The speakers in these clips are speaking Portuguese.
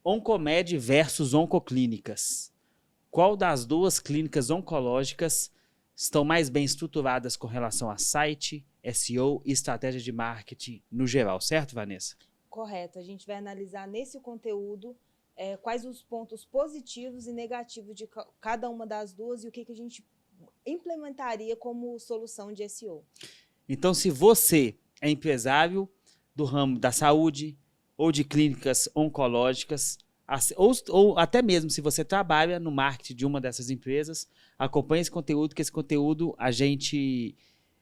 Oncomed versus Oncoclínicas. Qual das duas clínicas oncológicas estão mais bem estruturadas com relação a site, SEO e estratégia de marketing no geral, certo, Vanessa? Correto. A gente vai analisar nesse conteúdo quais os pontos positivos e negativos de cada uma das duas e o que a gente implementaria como solução de SEO. Então, se você é empresário do ramo da saúde ou de clínicas oncológicas, ou até mesmo se você trabalha no marketing de uma dessas empresas, acompanhe esse conteúdo, que esse conteúdo a gente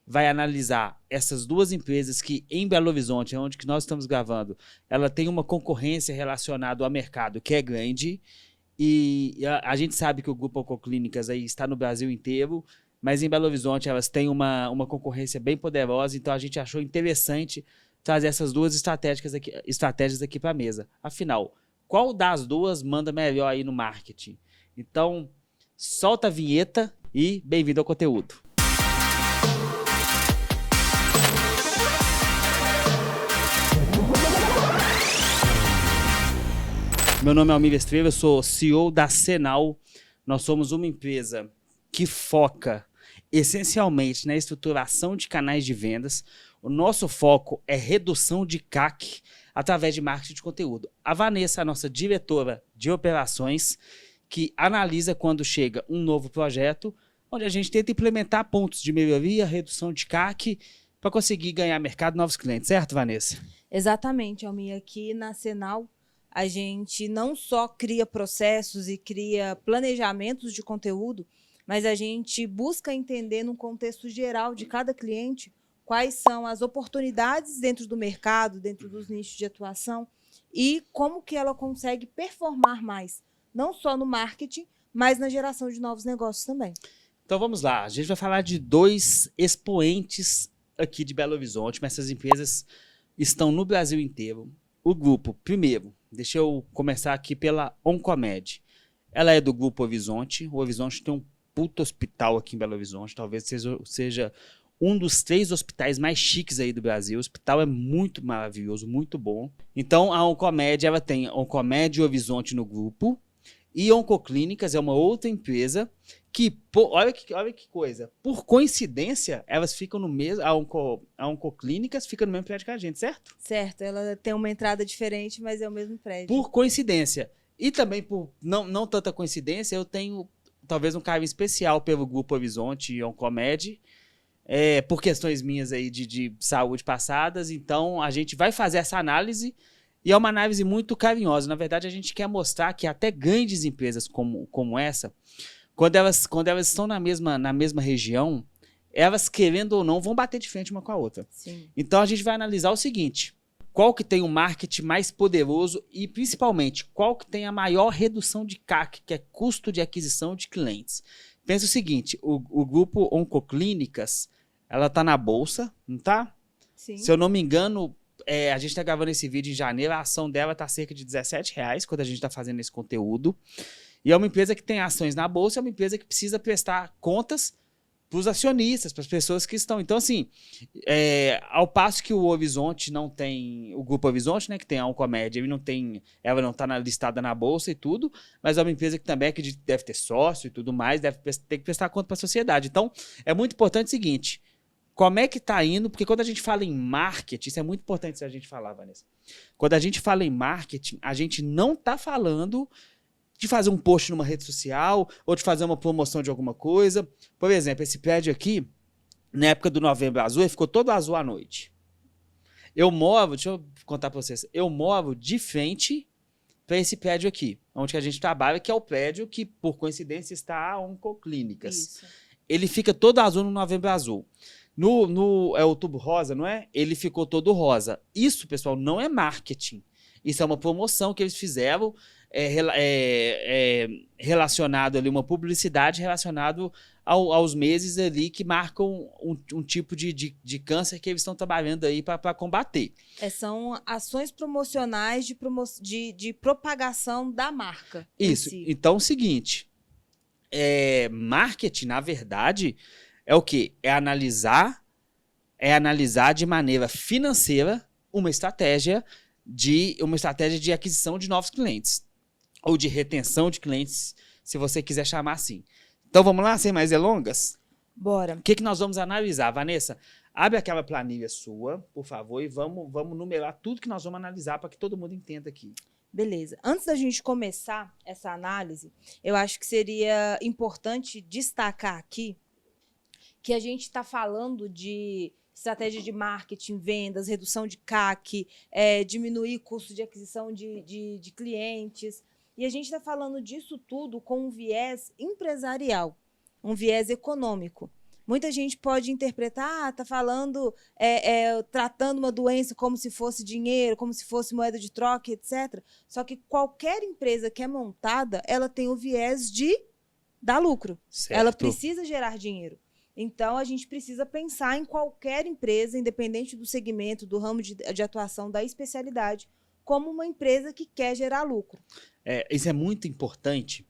vai analisar essas duas empresas que em Belo Horizonte, onde que nós estamos gravando, ela tem uma concorrência relacionada ao mercado que é grande, e a gente sabe que o Grupo Oncoclínicas aí está no Brasil inteiro, mas em Belo Horizonte elas têm uma concorrência bem poderosa, então a gente achou interessante trazer essas duas estratégias aqui para a mesa. Afinal, qual das duas manda melhor aí no marketing? Então, solta a vinheta e bem-vindo ao conteúdo. Meu nome é Almir Estrela, eu sou CEO da Cenal. Nós somos uma empresa que foca essencialmente na estruturação de canais de vendas. O nosso foco é redução de CAC através de marketing de conteúdo. A Vanessa, a nossa diretora de operações, que analisa quando chega um novo projeto, onde a gente tenta implementar pontos de melhoria, redução de CAC, para conseguir ganhar mercado e novos clientes. Certo, Vanessa? Exatamente, Almir. Aqui na Cenal, a gente não só cria processos e cria planejamentos de conteúdo, mas a gente busca entender no contexto geral de cada cliente quais são as oportunidades dentro do mercado, dentro dos nichos de atuação e como que ela consegue performar mais, não só no marketing, mas na geração de novos negócios também. Então vamos lá, a gente vai falar de dois expoentes aqui de Belo Horizonte, mas essas empresas estão no Brasil inteiro. O grupo, primeiro, deixa eu começar aqui pela Oncomed. Ela é do Grupo Horizonte. O Horizonte tem um puto hospital aqui em Belo Horizonte, talvez seja um dos 3 hospitais mais chiques aí do Brasil. O hospital é muito maravilhoso, muito bom. Então a Oncomed, ela tem Oncomed e Horizonte no grupo, e Oncoclínicas é uma outra empresa que, olha que coisa, por coincidência, elas ficam no mesmo, a Oncoclínicas fica no mesmo prédio que a gente, certo? Certo, ela tem uma entrada diferente, mas é o mesmo prédio. Por coincidência. E também por não tanta coincidência, eu tenho talvez um carinho especial pelo Grupo Horizonte e Oncomed, por questões minhas aí de saúde passadas. Então a gente vai fazer essa análise, e é uma análise muito carinhosa. Na verdade, a gente quer mostrar que até grandes empresas como essa, quando elas estão na mesma região, elas, querendo ou não, vão bater de frente uma com a outra. Sim. Então a gente vai analisar o seguinte: qual que tem o marketing mais poderoso e, principalmente, qual que tem a maior redução de CAC, que é custo de aquisição de clientes. Pensa o seguinte, o grupo Oncoclínicas, ela tá na bolsa, não tá? Sim. Se eu não me engano, a gente tá gravando esse vídeo em janeiro, a ação dela tá cerca de R$17 quando a gente tá fazendo esse conteúdo. E é uma empresa que tem ações na bolsa, é uma empresa que precisa prestar contas para os acionistas, para as pessoas que estão. Então, assim, ao passo que o Horizonte não tem, o Grupo Horizonte, né, que tem a Oncomed, ela não está listada na bolsa e tudo, mas é uma empresa que também deve ter sócio e tudo mais, deve ter que prestar conta para a sociedade. Então, é muito importante o seguinte: como é que está indo? Porque quando a gente fala em marketing, isso é muito importante a gente falar, Vanessa. Quando a gente fala em marketing, a gente não está falando de fazer um post numa rede social ou de fazer uma promoção de alguma coisa. Por exemplo, esse prédio aqui, na época do Novembro Azul, ele ficou todo azul à noite. Deixa eu contar para vocês, eu moro de frente para esse prédio aqui, onde a gente trabalha, que é o prédio que, por coincidência, está a Oncoclínicas. Isso. Ele fica todo azul no Novembro Azul. É Outubro Rosa, não é? Ele ficou todo rosa. Isso, pessoal, não é marketing. Isso é uma promoção que eles fizeram, relacionado ali, uma publicidade relacionada aos meses ali que marcam um tipo de câncer que eles estão trabalhando aí para combater. São ações promocionais de propagação da marca. Isso. Então, é o seguinte, marketing, na verdade, é o quê? É analisar de maneira financeira uma estratégia de aquisição de novos clientes. ou de retenção de clientes, se você quiser chamar assim. Então vamos lá, sem mais delongas? Bora. O que nós vamos analisar? Vanessa, abre aquela planilha sua, por favor, e vamos numerar tudo que nós vamos analisar para que todo mundo entenda aqui. Beleza. Antes da gente começar essa análise, eu acho que seria importante destacar aqui que a gente está falando de estratégia de marketing, vendas, redução de CAC, diminuir custo de aquisição de clientes. E a gente está falando disso tudo com um viés empresarial, um viés econômico. Muita gente pode interpretar, está falando, tratando uma doença como se fosse dinheiro, como se fosse moeda de troca, etc. Só que qualquer empresa que é montada, ela tem o viés de dar lucro. Certo. Ela precisa gerar dinheiro. Então, a gente precisa pensar em qualquer empresa, independente do segmento, do ramo de atuação, da especialidade, como uma empresa que quer gerar lucro. Isso é muito importante,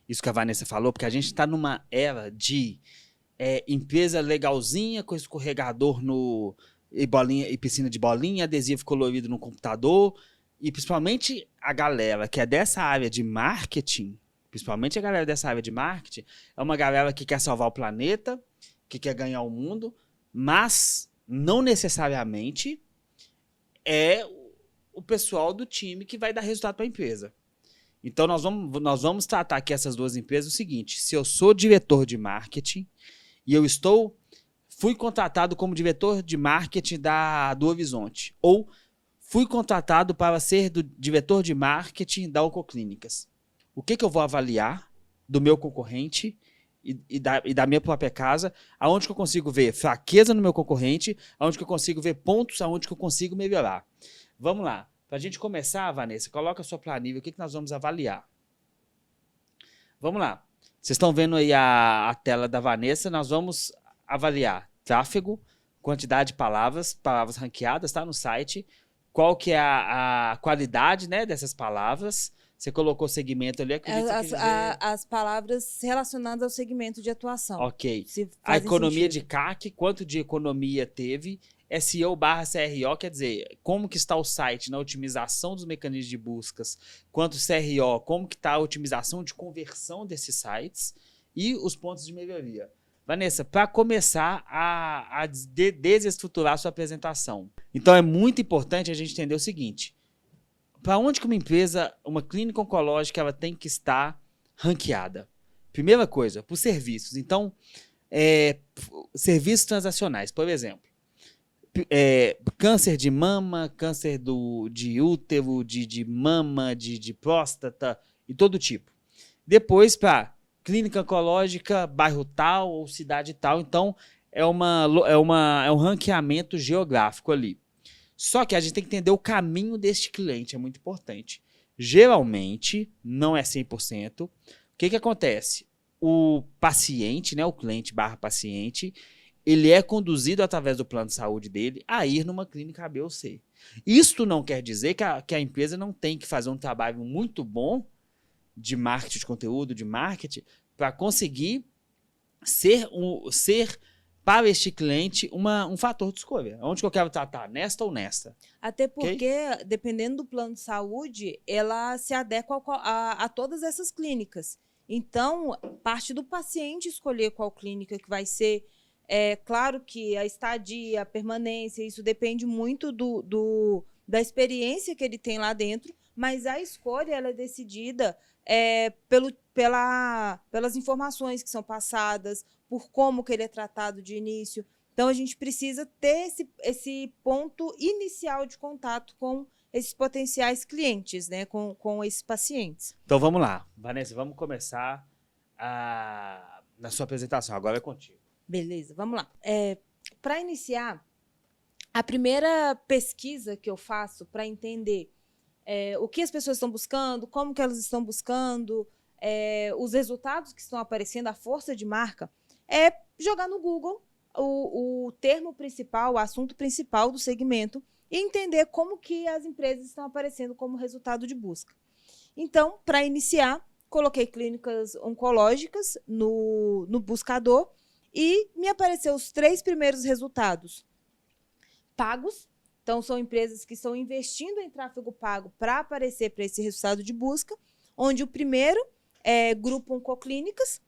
isso que a Vanessa falou, porque a gente está numa era de empresa legalzinha, com escorregador e piscina de bolinha, adesivo colorido no computador, e principalmente a galera que é dessa área de marketing, é uma galera que quer salvar o planeta, que quer ganhar o mundo, mas não necessariamente é o pessoal do time que vai dar resultado para a empresa. Então, nós vamos tratar aqui essas duas empresas o seguinte: se eu sou diretor de marketing e eu fui contratado como diretor de marketing do Horizonte, ou fui contratado para ser diretor de marketing da Oncoclínicas, o que eu vou avaliar do meu concorrente e da minha própria casa, aonde que eu consigo ver fraqueza no meu concorrente, aonde que eu consigo ver pontos, aonde que eu consigo melhorar. Vamos lá. Para a gente começar, Vanessa, coloca a sua planilha, o que nós vamos avaliar. Vamos lá. Vocês estão vendo aí a tela da Vanessa, nós vamos avaliar tráfego, quantidade de palavras ranqueadas, tá no site, qual que é a qualidade, né, dessas palavras. Você colocou o segmento ali, acredito que dizer... As palavras relacionadas ao segmento de atuação. Ok. A economia de CAC, quanto de economia teve... SEO/CRO, quer dizer, como que está o site na otimização dos mecanismos de buscas, quanto CRO, como que está a otimização de conversão desses sites e os pontos de melhoria. Vanessa, para começar a desestruturar a sua apresentação. Então, é muito importante a gente entender o seguinte: para onde que uma empresa, uma clínica oncológica, ela tem que estar ranqueada? Primeira coisa, por serviços. Então, serviços transacionais, por exemplo. Câncer de mama, câncer de útero, de mama, de próstata e todo tipo. Depois, para clínica oncológica, bairro tal ou cidade tal. Então, é um ranqueamento geográfico ali. Só que a gente tem que entender o caminho deste cliente, é muito importante. Geralmente, não é 100%. O que acontece? O paciente, né, o cliente/paciente, ele é conduzido através do plano de saúde dele a ir numa clínica A, B ou C. Isto não quer dizer que a empresa não tem que fazer um trabalho muito bom de marketing de conteúdo, de marketing, para conseguir ser para este cliente um fator de escolha. Onde que eu quero tratar? Nesta ou nesta? Até porque, dependendo do plano de saúde, ela se adequa a todas essas clínicas. Então, parte do paciente escolher qual clínica que vai ser. É claro que a estadia, a permanência, isso depende muito da experiência que ele tem lá dentro, mas a escolha ela é decidida pelas informações que são passadas, por como que ele é tratado de início. Então, a gente precisa ter esse ponto inicial de contato com esses potenciais clientes, né, com esses pacientes. Então, vamos lá. Vanessa, vamos começar na sua apresentação. Agora é contigo. Beleza, vamos lá. Para iniciar, a primeira pesquisa que eu faço para entender o que as pessoas estão buscando, como que elas estão buscando, os resultados que estão aparecendo, a força de marca, é jogar no Google o termo principal, o assunto principal do segmento e entender como que as empresas estão aparecendo como resultado de busca. Então, para iniciar, coloquei clínicas oncológicas no buscador e me apareceu os 3 primeiros resultados pagos. Então, são empresas que estão investindo em tráfego pago para aparecer para esse resultado de busca. onde o primeiro é Grupo Oncoclínicas,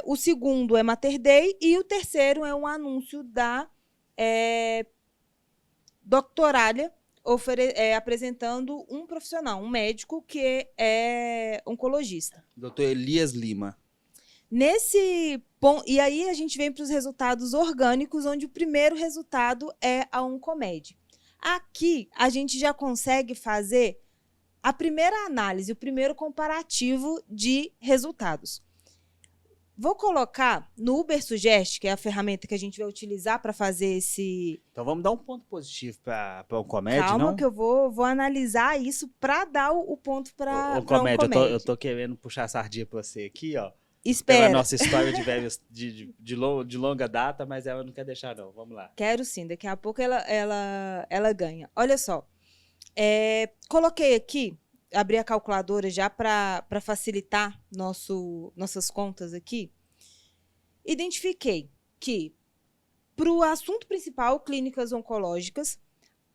o segundo é Mater Dei e o terceiro é um anúncio da Doctoralia, apresentando um profissional, um médico que é oncologista. Dr. Elias Lima. Nesse ponto, e aí a gente vem para os resultados orgânicos, onde o primeiro resultado é a Oncomed. Aqui a gente já consegue fazer a primeira análise, o primeiro comparativo de resultados. Vou colocar no UberSugest, que é a ferramenta que a gente vai utilizar para fazer esse... Então vamos dar um ponto positivo para o Oncomed, não? Calma que eu vou analisar isso para dar o ponto para o Oncomed. Eu tô querendo puxar a sardinha para você aqui, ó. Espera. Pela nossa história de velhos de longa data, mas ela não quer deixar, não. Vamos lá. Quero sim, daqui a pouco ela ganha. Olha só, coloquei aqui, abri a calculadora já para facilitar nossas contas aqui. Identifiquei que, para o assunto principal, clínicas oncológicas,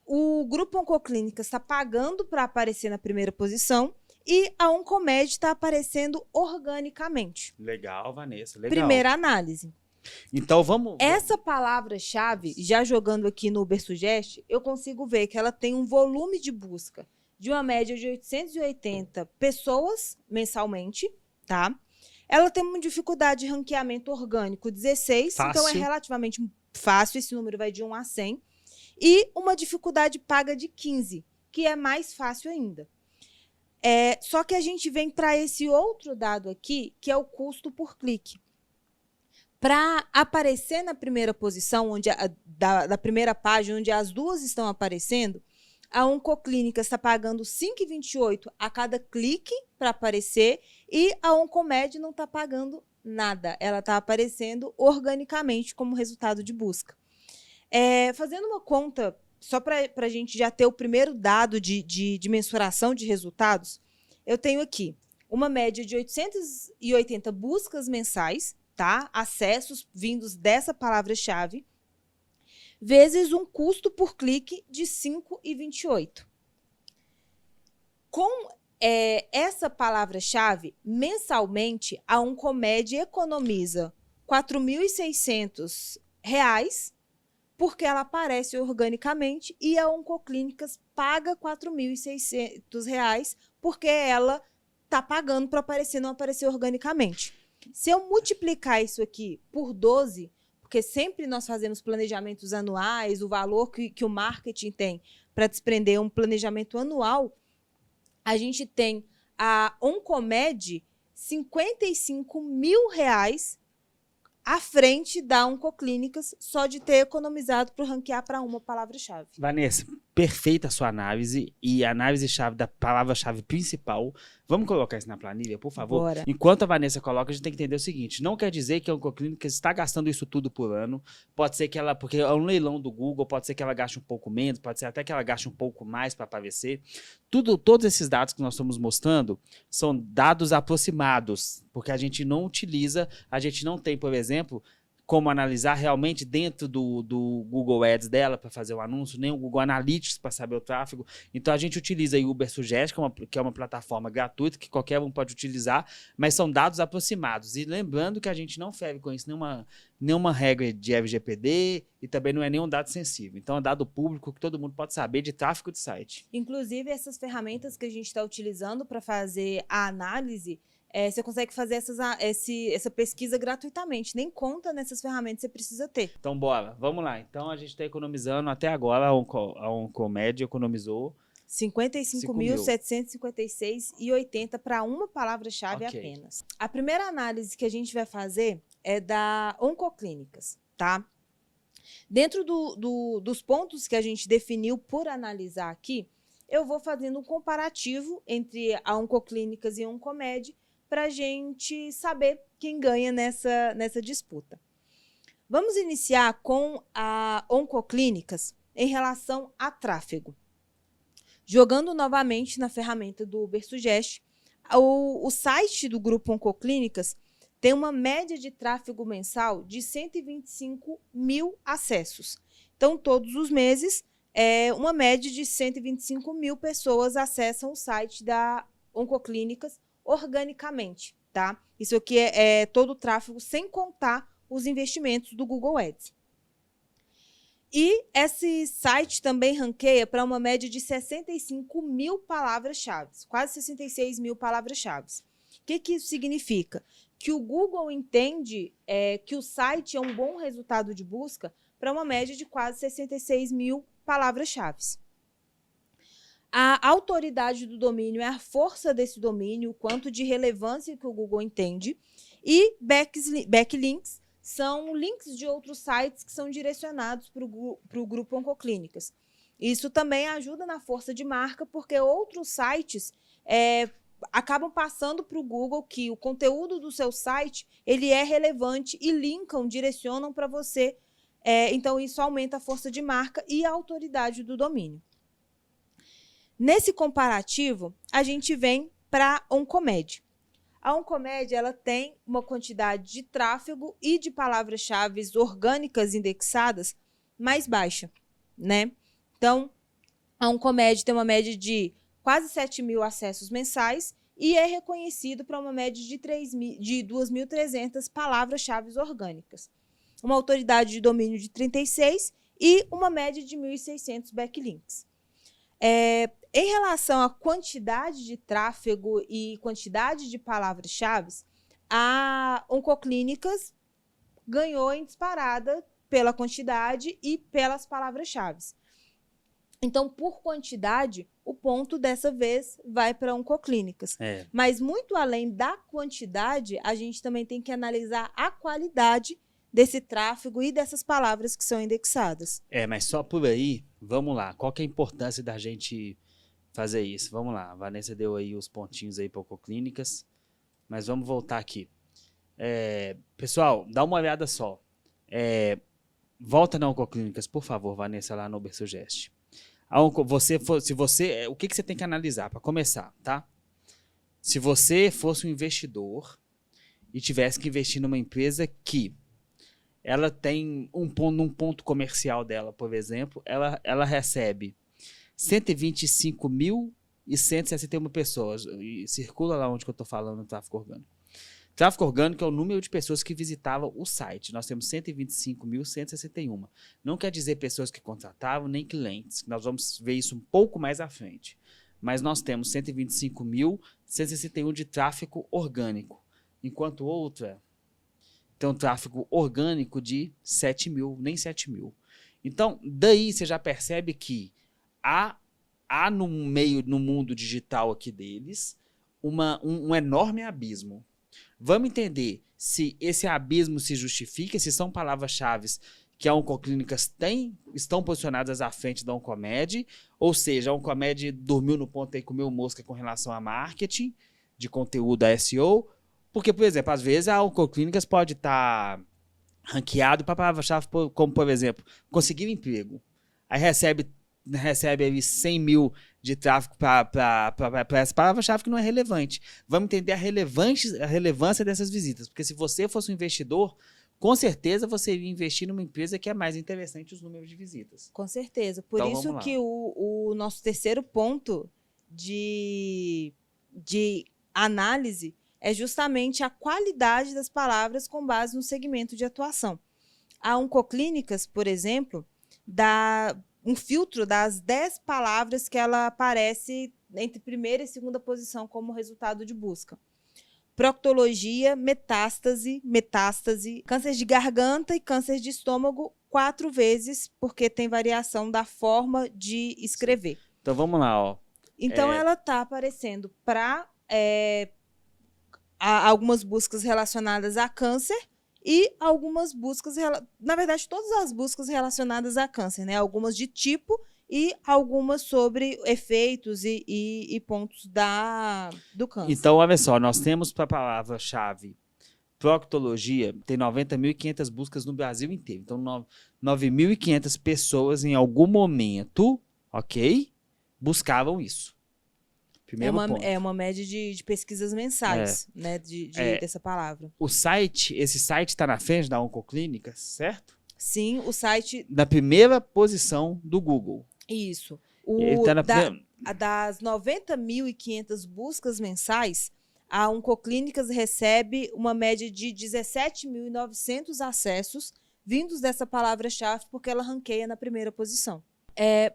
o Grupo Oncoclínicas está pagando para aparecer na primeira posição e a Oncomed está aparecendo organicamente. Legal, Vanessa, legal. Primeira análise. Então vamos... Essa palavra-chave, já jogando aqui no UberSugest, eu consigo ver que ela tem um volume de busca de uma média de 880 pessoas mensalmente, tá? Ela tem uma dificuldade de ranqueamento orgânico 16, fácil. Então é relativamente fácil, esse número vai de 1 a 100. E uma dificuldade paga de 15, que é mais fácil ainda. Só que a gente vem para esse outro dado aqui, que é o custo por clique. Para aparecer na primeira posição, da primeira página, onde as duas estão aparecendo, a Oncoclínica está pagando R$ 5,28 a cada clique para aparecer e a Oncomed não está pagando nada. Ela está aparecendo organicamente como resultado de busca. Fazendo uma conta, só para a gente já ter o primeiro dado de mensuração de resultados, eu tenho aqui uma média de 880 buscas mensais, tá? Acessos vindos dessa palavra-chave, vezes um custo por clique de R$ 5,28. Com essa palavra-chave, mensalmente, a Oncomed economiza R$ 4.600, porque ela aparece organicamente, e a Oncoclínicas paga R$ 4.600, porque ela está pagando para aparecer, não aparecer organicamente. Se eu multiplicar isso aqui por 12, porque sempre nós fazemos planejamentos anuais, o valor que o marketing tem para desprender um planejamento anual, a gente tem a Oncomed R$ 55.000 à frente da Oncoclínicas, só de ter economizado para ranquear para uma palavra-chave. Vanessa, perfeita a sua análise e a análise-chave da palavra-chave principal. Vamos colocar isso na planilha, por favor? Bora. Enquanto a Vanessa coloca, a gente tem que entender o seguinte, não quer dizer que a Oncoclínicas está gastando isso tudo por ano, pode ser que ela, porque é um leilão do Google, pode ser que ela gaste um pouco menos, pode ser até que ela gaste um pouco mais para aparecer. Todos esses dados que nós estamos mostrando são dados aproximados, porque a gente não utiliza, a gente não tem, por exemplo, como analisar realmente dentro do Google Ads dela para fazer o anúncio, nem o Google Analytics para saber o tráfego. Então, a gente utiliza o UberSugest, que é uma plataforma gratuita que qualquer um pode utilizar, mas são dados aproximados. E lembrando que a gente não fere com isso nenhuma regra de LGPD e também não é nenhum dado sensível. Então, é dado público que todo mundo pode saber de tráfego de site. Inclusive, essas ferramentas que a gente está utilizando para fazer a análise, você consegue fazer essa pesquisa gratuitamente. Nem conta nessas ferramentas você precisa ter. Então, bora. Vamos lá. Então, a gente está economizando até agora, a Oncomed economizou R$ 55.756,80 para uma palavra-chave apenas. A primeira análise que a gente vai fazer é da Oncoclínicas, tá? Dentro dos pontos que a gente definiu por analisar aqui, eu vou fazendo um comparativo entre a Oncoclínicas e a Oncomed para a gente saber quem ganha nessa disputa. Vamos iniciar com a Oncoclínicas em relação a tráfego. Jogando novamente na ferramenta do UberSugest, o site do Grupo Oncoclínicas tem uma média de tráfego mensal de 125 mil acessos. Então, todos os meses, uma média de 125 mil pessoas acessam o site da oncoclínicas organicamente, tá? Isso aqui é todo o tráfego sem contar os investimentos do Google Ads. E esse site também ranqueia para uma média de 65 mil palavras-chave, quase 66 mil palavras-chave. O que isso significa? Que o Google entende que o site é um bom resultado de busca para uma média de quase 66 mil palavras-chave. A autoridade do domínio é a força desse domínio, o quanto de relevância que o Google entende. E backlinks são links de outros sites que são direcionados para o grupo Oncoclínicas. Isso também ajuda na força de marca, porque outros sites acabam passando para o Google que o conteúdo do seu site ele é relevante e linkam, direcionam para você. Então, isso aumenta a força de marca e a autoridade do domínio. Nesse comparativo, a gente vem para a Oncomed. A Oncomed ela tem uma quantidade de tráfego e de palavras-chave orgânicas indexadas mais baixa, né? Então, a Oncomed tem uma média de quase 7 mil acessos mensais e é reconhecido para uma média de 2.300 palavras-chave orgânicas. Uma autoridade de domínio de 36 e uma média de 1.600 backlinks. Em relação à quantidade de tráfego e quantidade de palavras-chave, a Oncoclínicas ganhou em disparada pela quantidade e pelas palavras-chave. Então, por quantidade, o ponto dessa vez vai para Oncoclínicas. Mas, muito além da quantidade, a gente também tem que analisar a qualidade desse tráfego e dessas palavras que são indexadas. Mas só por aí, vamos lá. Qual que é a importância da gente fazer isso? Vamos lá. A Vanessa deu aí os pontinhos aí para Oncoclínicas, mas vamos voltar aqui. Pessoal, dá uma olhada só. Volta na Oncoclínicas, por favor, Vanessa, lá no Ubersugest. O que você tem que analisar para começar, tá? Se você fosse um investidor e tivesse que investir numa empresa que ela tem um ponto comercial dela, por exemplo, ela recebe 125.161 pessoas. E circula lá onde que eu estou falando no tráfego orgânico. Tráfego orgânico é o número de pessoas que visitavam o site. Nós temos 125.161. Não quer dizer pessoas que contratavam, nem clientes. Nós vamos ver isso um pouco mais à frente. Mas nós temos 125.161 de tráfego orgânico. Enquanto outra tem um tráfego orgânico de 7 mil, nem 7 mil. Então, daí você já percebe que há no mundo digital aqui deles, um enorme abismo. Vamos entender se esse abismo se justifica, se são palavras-chave que a Oncoclínicas estão posicionadas à frente da Oncomed, ou seja, a Oncomed dormiu no ponto e comeu mosca com relação a marketing, de conteúdo a SEO, porque, por exemplo, às vezes a Oncoclínicas pode estar ranqueado para palavra-chave como, por exemplo, conseguir um emprego. Aí recebe ali 100 mil de tráfego para essa palavra-chave que não é relevante. Vamos entender a relevância dessas visitas, porque se você fosse um investidor, com certeza você iria investir numa empresa que é mais interessante os números de visitas. Com certeza. Por então, isso que o nosso terceiro ponto de análise é justamente a qualidade das palavras com base no segmento de atuação. A Oncoclínicas, por exemplo, dá um filtro das 10 palavras que ela aparece entre primeira e segunda posição como resultado de busca. Proctologia, metástase, câncer de garganta e câncer de estômago 4 vezes, porque tem variação da forma de escrever. Então, vamos lá. Ó. Então, ela está aparecendo para algumas buscas relacionadas a câncer e algumas buscas, na verdade, todas as buscas relacionadas a câncer, né? Algumas de tipo e algumas sobre efeitos e pontos do câncer. Então, olha só, nós temos para a palavra-chave proctologia, tem 90.500 buscas no Brasil inteiro. Então, 9.500 pessoas em algum momento, ok, buscavam isso. É uma média de pesquisas mensais, né, dessa palavra. Esse site está na frente da Oncoclínicas, certo? Sim, o site... Na primeira posição do Google. Isso. das 90.500 buscas mensais, a Oncoclínicas recebe uma média de 17.900 acessos vindos dessa palavra-chave, porque ela ranqueia na primeira posição.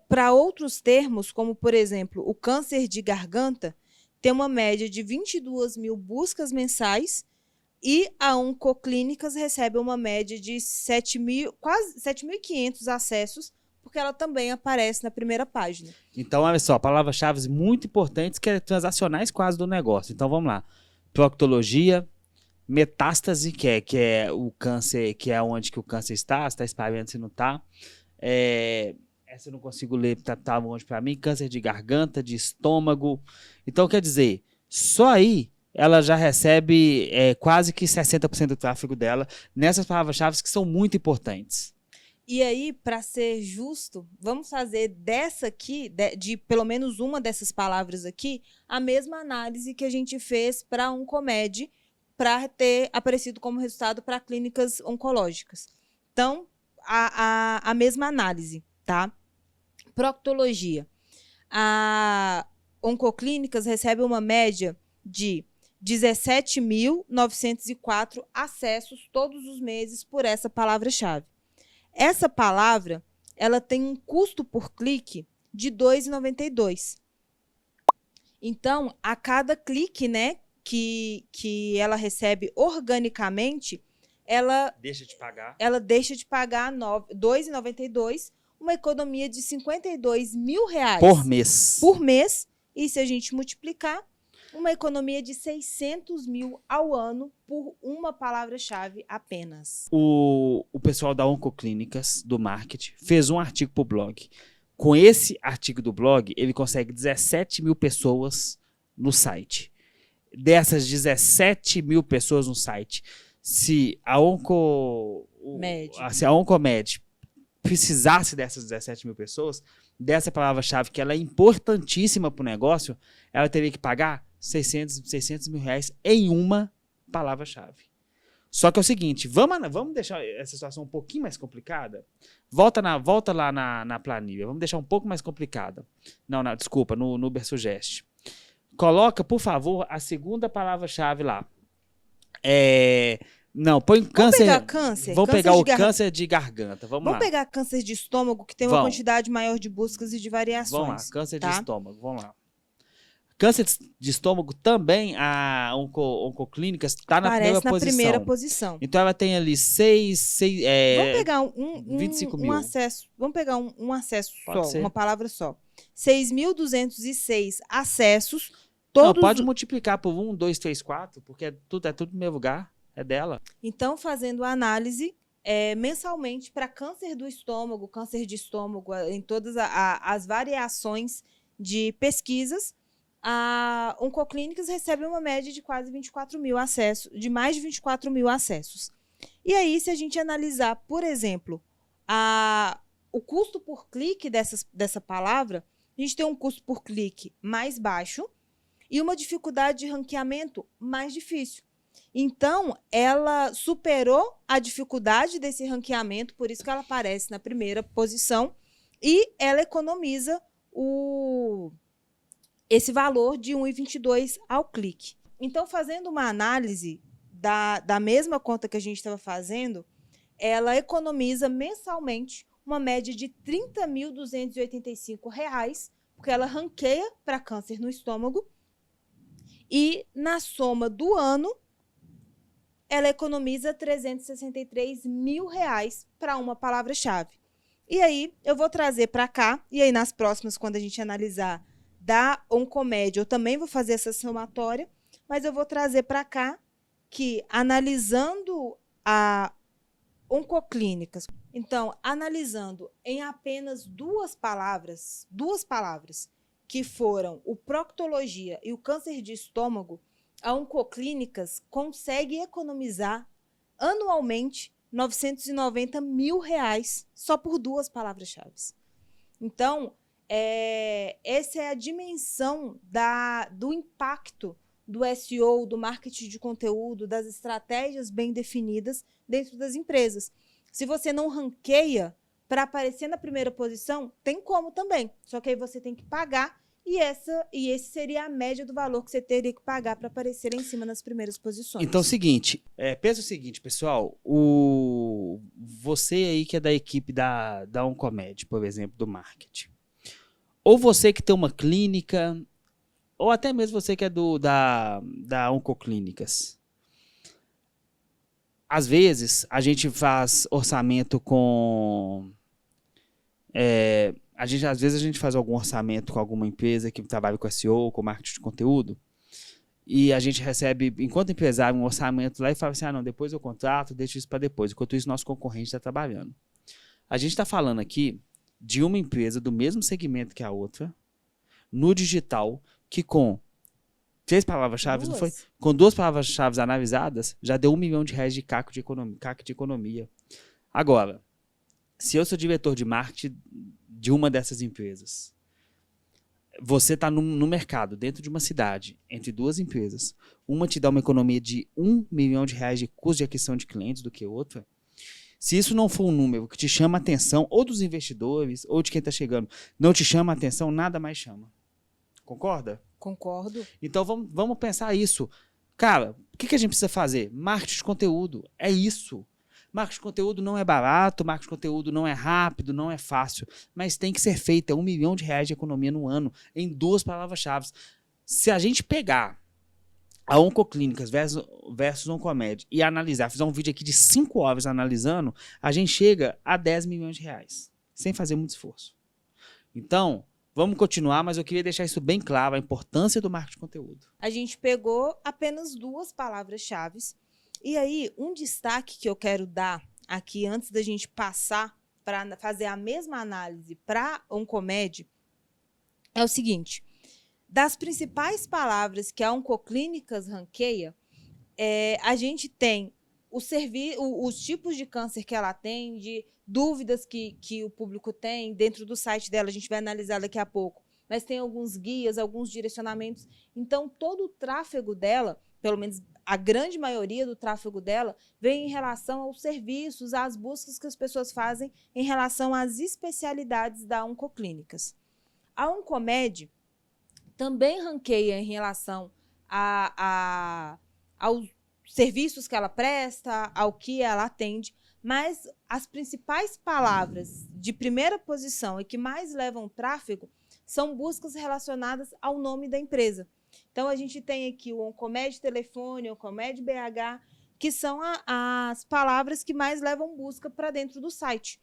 Para outros termos, como, por exemplo, o câncer de garganta, tem uma média de 22.000 buscas mensais e a Oncoclínicas recebe uma média de quase 7.500 acessos, porque ela também aparece na primeira página. Então, olha só, palavras-chave muito importantes que é transacionais quase do negócio. Então, vamos lá. Proctologia, metástase, que é o câncer, que é onde que o câncer está, se está espalhando, se não está. Essa eu não consigo ler, tá longe para mim. Câncer de garganta, de estômago. Então, quer dizer, só aí ela já recebe quase que 60% do tráfego dela nessas palavras-chave que são muito importantes. E aí, para ser justo, vamos fazer dessa aqui, de pelo menos uma dessas palavras aqui, a mesma análise que a gente fez para a Oncomed, para ter aparecido como resultado para clínicas oncológicas. Então, a mesma análise, tá? Proctologia. A Oncoclínicas recebe uma média de 17.904 acessos todos os meses por essa palavra-chave. Essa palavra, ela tem um custo por clique de R$ 2,92. Então, a cada clique, né, que ela recebe organicamente, ela deixa de pagar R$ 2,92, uma economia de R$ 52.000 por mês. E se a gente multiplicar, uma economia de 600 mil ao ano por uma palavra-chave apenas. O pessoal da Oncoclínicas, do marketing, fez um artigo para o blog. Com esse artigo do blog, ele consegue 17 mil pessoas no site. Dessas 17 mil pessoas no site, se a Oncomed precisasse dessas 17 mil pessoas, dessa palavra-chave, que ela é importantíssima para o negócio, ela teria que pagar 600 mil reais em uma palavra-chave. Só que é o seguinte, vamos deixar essa situação um pouquinho mais complicada? Volta lá na planilha, vamos deixar um pouco mais complicada. Desculpa, no Uber Suggest. Coloca, por favor, a segunda palavra-chave lá. Põe câncer. Vamos pegar câncer? Vamos pegar o câncer de garganta. Vamos lá. Pegar câncer de estômago, que tem uma quantidade maior de buscas e de variações. Vamos lá, câncer de estômago, vamos lá. Câncer de estômago também, a Oncoclínicas está na primeira posição. Então ela tem ali 6. Vamos pegar 25 mil. Acesso. Vamos pegar um acesso só, uma palavra só. 6.206 acessos. Todos... Não, pode multiplicar por 1, 2, 3, 4, porque é tudo no mesmo lugar, é dela. Então, fazendo a análise mensalmente para câncer do estômago, câncer de estômago, em todas as variações de pesquisas, a Oncoclínicas recebe uma média de quase 24 mil acessos, de mais de 24 mil acessos. E aí, se a gente analisar, por exemplo, o custo por clique dessa palavra, a gente tem um custo por clique mais baixo e uma dificuldade de ranqueamento mais difícil. Então, ela superou a dificuldade desse ranqueamento, por isso que ela aparece na primeira posição, e ela economiza esse valor de R$ 1,22 ao clique. Então, fazendo uma análise da mesma conta que a gente estava fazendo, ela economiza mensalmente uma média de R$ 30.285, porque ela ranqueia para câncer no estômago, e na soma do ano, ela economiza R$ 363 mil para uma palavra-chave. E aí, eu vou trazer para cá, e aí nas próximas, quando a gente analisar da Oncomed, eu também vou fazer essa somatória, mas eu vou trazer para cá que, analisando a Oncoclínicas, então, analisando em apenas duas palavras, que foram o proctologia e o câncer de estômago, a Oncoclínicas consegue economizar anualmente R$ 990 mil só por duas palavras-chave. Então, essa é a dimensão do impacto do SEO, do marketing de conteúdo, das estratégias bem definidas dentro das empresas. Se você não ranqueia para aparecer na primeira posição, tem como também. Só que aí você tem que pagar e esse seria a média do valor que você teria que pagar para aparecer lá em cima nas primeiras posições. Então, pensa o seguinte, pessoal, você aí que é da equipe da Oncomed, por exemplo, do marketing, ou você que tem uma clínica, ou até mesmo você que é da Oncoclínicas. Às vezes, a gente faz orçamento com... às vezes a gente faz algum orçamento com alguma empresa que trabalha com SEO, com marketing de conteúdo, e a gente recebe, enquanto empresário, um orçamento lá e fala assim, não, depois eu contrato, deixo isso para depois. Enquanto isso, nosso concorrente está trabalhando. A gente está falando aqui de uma empresa do mesmo segmento que a outra, no digital, que com 3 palavras-chave, não foi? Com 2 palavras-chave analisadas, já deu R$1 milhão de CAC de economia. Agora, se eu sou diretor de marketing de uma dessas empresas, você está no mercado, dentro de uma cidade, entre 2 empresas, uma te dá uma economia de R$1 milhão de custo de aquisição de clientes do que outra, se isso não for um número que te chama a atenção, ou dos investidores, ou de quem está chegando, não te chama a atenção, nada mais chama. Concorda? Concordo. Então vamos pensar isso. Cara, o que a gente precisa fazer? Marketing de conteúdo. É isso. Marketing de conteúdo não é barato, marketing de conteúdo não é rápido, não é fácil, mas tem que ser feito. É R$1 milhão de economia no ano, em 2 palavras-chave. Se a gente pegar a Oncoclínicas versus Oncomed e analisar, fizer um vídeo aqui de 5 horas analisando, a gente chega a R$10 milhões, sem fazer muito esforço. Então, vamos continuar, mas eu queria deixar isso bem claro, a importância do marketing de conteúdo. A gente pegou apenas 2 palavras-chave. E aí, um destaque que eu quero dar aqui, antes da gente passar para fazer a mesma análise para Oncomed, é o seguinte: das principais palavras que a Oncoclínicas ranqueia, a gente tem os tipos de câncer que ela atende, dúvidas que o público tem dentro do site dela, a gente vai analisar daqui a pouco, mas tem alguns guias, alguns direcionamentos. Então, todo o tráfego dela, pelo menos a grande maioria do tráfego dela, vem em relação aos serviços, às buscas que as pessoas fazem em relação às especialidades da Oncoclínicas. A Oncomed também ranqueia em relação aos serviços que ela presta, ao que ela atende, mas as principais palavras de primeira posição e que mais levam tráfego são buscas relacionadas ao nome da empresa. Então, a gente tem aqui o Oncomed Telefone, o Oncomed BH, que são as palavras que mais levam busca para dentro do site.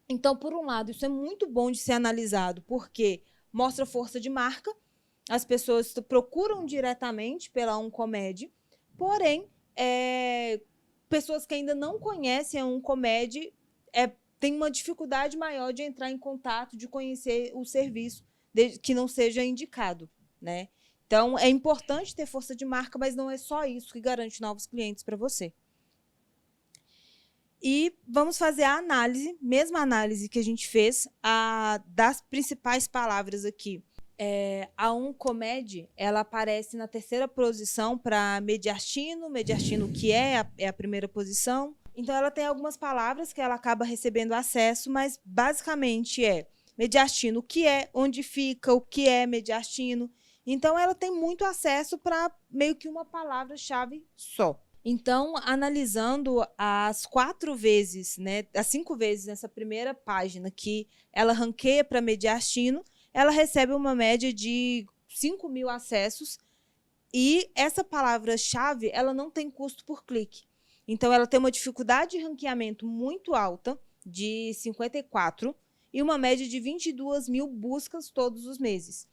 Então, por um lado, isso é muito bom de ser analisado, porque mostra força de marca, as pessoas procuram diretamente pela Oncomed, porém, pessoas que ainda não conhecem a Oncomed têm uma dificuldade maior de entrar em contato, de conhecer o serviço que não seja indicado, né? Então, é importante ter força de marca, mas não é só isso que garante novos clientes para você. E vamos fazer a análise, mesma análise que a gente fez, das principais palavras aqui. A Oncomed, ela aparece na 3ª posição para Mediastino que é a primeira posição. Então, ela tem algumas palavras que ela acaba recebendo acesso, mas basicamente Mediastino, o que é, onde fica, o que é Mediastino. Então, ela tem muito acesso para meio que uma palavra-chave só. Então, analisando as 4 vezes, né, as 5 vezes nessa primeira página que ela ranqueia para Mediastino, ela recebe uma média de 5 mil acessos e essa palavra-chave ela não tem custo por clique. Então, ela tem uma dificuldade de ranqueamento muito alta, de 54, e uma média de 22 mil buscas todos os meses.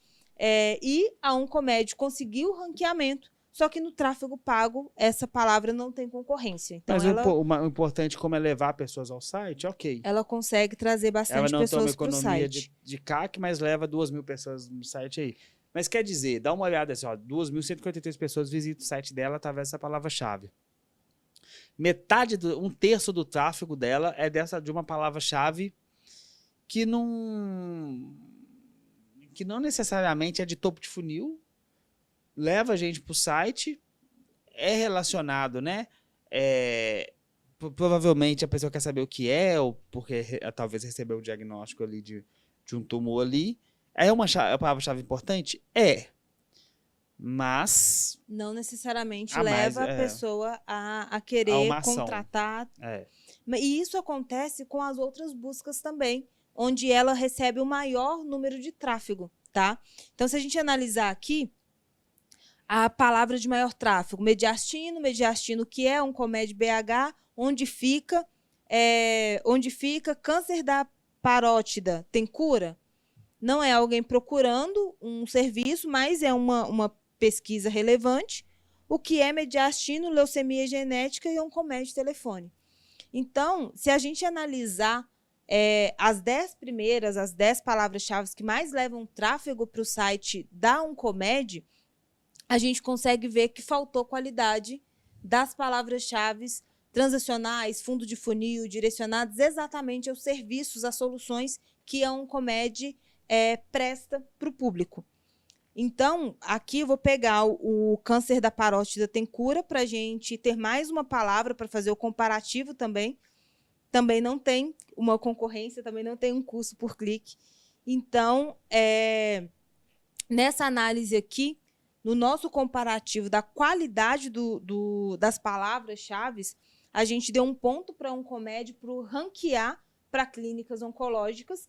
E a Oncomed conseguiu o ranqueamento, só que no tráfego pago, essa palavra não tem concorrência. Então, mas o importante, como é levar pessoas ao site, ok. Ela consegue trazer bastante pessoas para o site. Ela não toma economia de CAC, mas leva 2.000 pessoas no site aí. Mas quer dizer, dá uma olhada assim, 2.153 pessoas visitam o site dela através dessa palavra-chave. Um terço do tráfego dela é de uma palavra-chave que não necessariamente é de topo de funil, leva a gente para o site, é relacionado, né? Provavelmente a pessoa quer saber o que é, ou porque talvez recebeu o diagnóstico ali de um tumor ali, É uma palavra-chave importante? É. Mas... Não necessariamente A mais, leva a pessoa a querer uma ação. contratar. É. E isso acontece com as outras buscas também, onde ela recebe o maior número de tráfego, tá? Então, se a gente analisar aqui, a palavra de maior tráfego, mediastino, que é Oncomed BH, onde fica câncer da parótida, tem cura? Não é alguém procurando um serviço, mas é uma pesquisa relevante. O que é mediastino, leucemia genética e Oncomed telefone. Então, se a gente analisar as 10 palavras-chave que mais levam tráfego para o site da Oncomed, a gente consegue ver que faltou qualidade das palavras-chave transacionais, fundo de funil, direcionados exatamente aos serviços, às soluções que a Oncomed presta para o público. Então, aqui eu vou pegar o câncer da parótida tem cura para a gente ter mais uma palavra para fazer o comparativo também. Também não tem uma concorrência, também não tem um custo por clique. Então, nessa análise aqui, no nosso comparativo da qualidade das palavras-chave, a gente deu um ponto para a Oncomed para ranquear para clínicas oncológicas.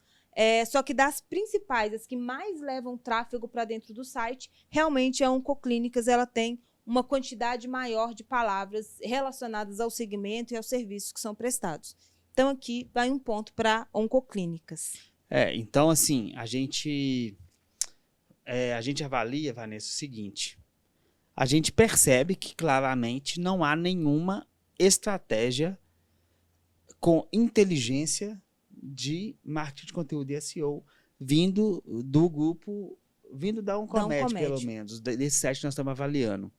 Só que das principais, as que mais levam tráfego para dentro do site, realmente a Oncoclínicas ela tem uma quantidade maior de palavras relacionadas ao segmento e aos serviços que são prestados. Então, aqui vai um ponto para Oncoclínicas. Então, assim, a gente avalia, Vanessa, o seguinte. A gente percebe que, claramente, não há nenhuma estratégia com inteligência de marketing de conteúdo e SEO vindo do grupo, vindo da Oncomed, pelo menos, desse site que nós estamos avaliando.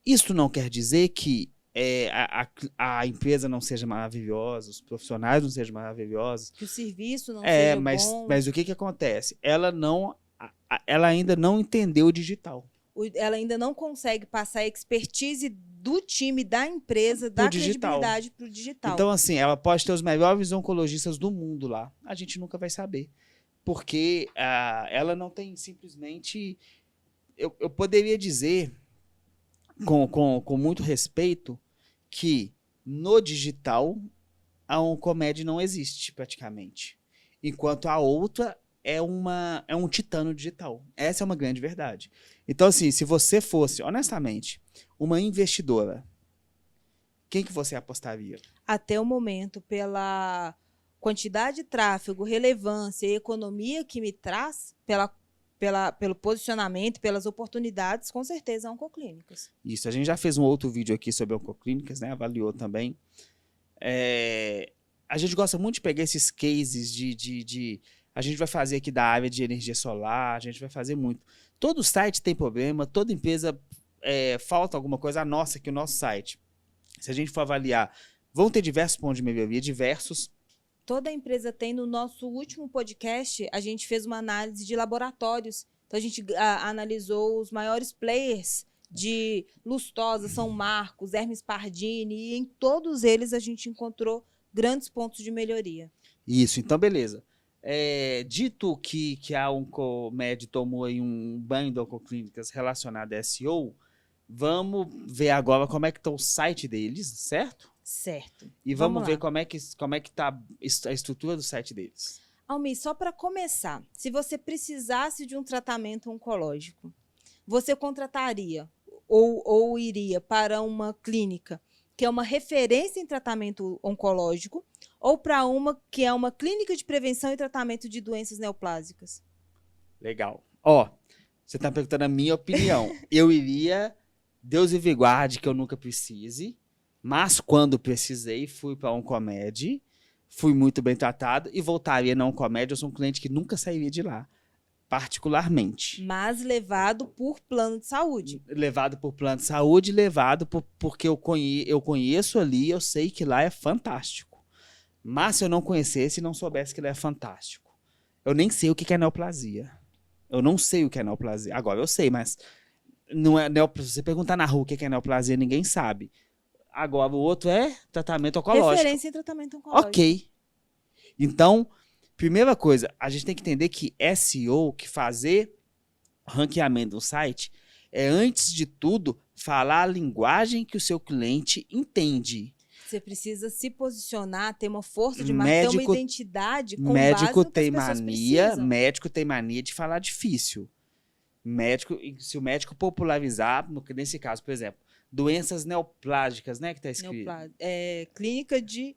Isso não quer dizer que a empresa não seja maravilhosa, os profissionais não sejam maravilhosos. Que o serviço não seja bom. Mas o que acontece? Ela ainda não entendeu o digital. Ela ainda não consegue passar a expertise do time, da empresa, da credibilidade para o digital. Então, assim, ela pode ter os melhores oncologistas do mundo lá. A gente nunca vai saber. Porque ela não tem simplesmente... Eu poderia dizer, com muito respeito, que no digital a Oncomed não existe praticamente. Enquanto a outra é um titã digital. Essa é uma grande verdade. Então, assim, se você fosse, honestamente, uma investidora, quem que você apostaria? Até o momento, pela quantidade de tráfego, relevância e economia que me traz, pelo posicionamento, pelas oportunidades, com certeza a Oncoclínicas. Isso, a gente já fez um outro vídeo aqui sobre Oncoclínicas, né? Avaliou também. A gente gosta muito de pegar esses cases a gente vai fazer aqui da área de energia solar, a gente vai fazer muito. Todo site tem problema, toda empresa falta alguma coisa. A nossa aqui, o nosso site, se a gente for avaliar, vão ter diversos pontos de melhoria, diversos. Toda empresa tem. No nosso último podcast, a gente fez uma análise de laboratórios. Então, a gente analisou os maiores players de Lustosa, São Marcos, Hermes Pardini, e em todos eles a gente encontrou grandes pontos de melhoria. Isso, então beleza. Dito que a Oncomed tomou aí um banho de Oncoclínicas relacionado a SEO, vamos ver agora como é que está o site deles, certo? Certo. E vamos ver como é que está a estrutura do site deles. Almi, só para começar, se você precisasse de um tratamento oncológico, você contrataria ou iria para uma clínica que é uma referência em tratamento oncológico, ou para uma que é uma clínica de prevenção e tratamento de doenças neoplásicas? Legal. Você está perguntando a minha opinião. Eu iria, Deus me guarde que eu nunca precise, mas quando precisei, fui para a Oncomed, fui muito bem tratado e voltaria na Oncomed. Eu sou um cliente que nunca sairia de lá, particularmente. Mas levado por plano de saúde. Levado por plano de saúde, porque eu conheço ali, eu sei que lá é fantástico. Mas se eu não conhecesse e não soubesse que lá é fantástico, eu nem sei o que é neoplasia. Eu não sei o que é neoplasia. Agora eu sei, mas não é se você perguntar na rua o que é neoplasia, ninguém sabe. Agora o outro é tratamento oncológico. Referência em tratamento oncológico. Ok. Então, Primeira coisa, a gente tem que entender que SEO, que fazer ranqueamento do site, é, antes de tudo, falar a linguagem que o seu cliente entende. Você precisa se posicionar, ter uma força de marca, ter uma identidade com base Médico no que tem as pessoas mania, precisam. médico tem mania de falar difícil. Se o médico popularizar, nesse caso, por exemplo, doenças neoplásicas, né, que está escrito. Clínica de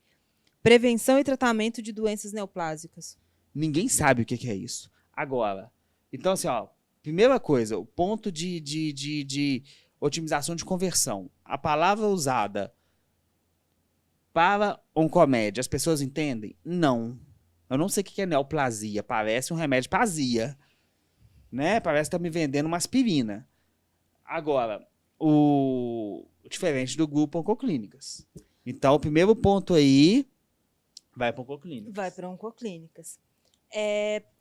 prevenção e tratamento de doenças neoplásicas. Ninguém sabe o que é isso. Agora, então assim, ó, primeira coisa, o ponto de otimização de conversão. A palavra usada para oncomédia, as pessoas entendem? Não. Eu não sei o que é neoplasia. Parece um remédio para azia. Né? Parece que tá me vendendo uma aspirina. Agora, diferente do grupo Oncoclínicas. Então, o primeiro ponto aí vai para Oncoclínicas. Vai para Oncoclínicas.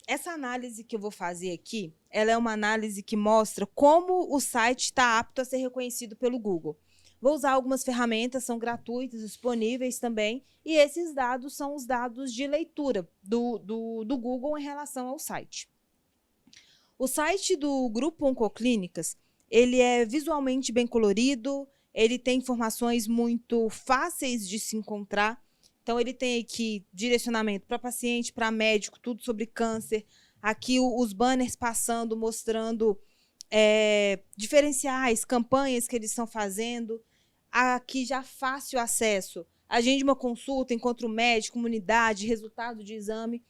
Essa análise que eu vou fazer aqui, ela é uma análise que mostra como o site está apto a ser reconhecido pelo Google. Vou usar algumas ferramentas, são gratuitas, disponíveis também, e esses dados são os dados de leitura do Google em relação ao site. O site do Grupo Oncoclínicas, ele é visualmente bem colorido, ele tem informações muito fáceis de se encontrar. Então, ele tem aqui direcionamento para paciente, para médico, tudo sobre câncer. Aqui os banners passando, mostrando diferenciais, campanhas que eles estão fazendo. Aqui já fácil acesso. Agende uma consulta, encontro médico, comunidade, resultado de exame.